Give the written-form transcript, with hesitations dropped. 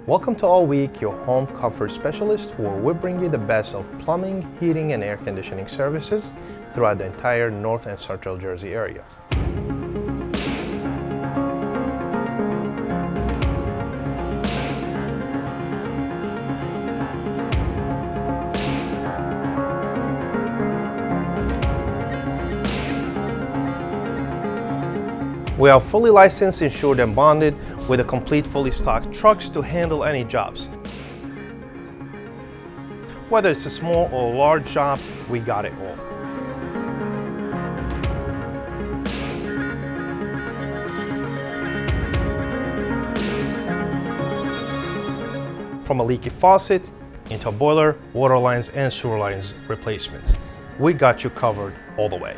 Welcome to Hvac, your home comfort specialist, where we bring you the best of plumbing, heating, and air conditioning services throughout the entire North and Central Jersey area. We are fully licensed, insured, and bonded with a complete fully stocked trucks to handle any jobs. Whether it's a small or large job, we got it all. From a leaky faucet, into a boiler, water lines, and sewer lines replacements, we got you covered all the way.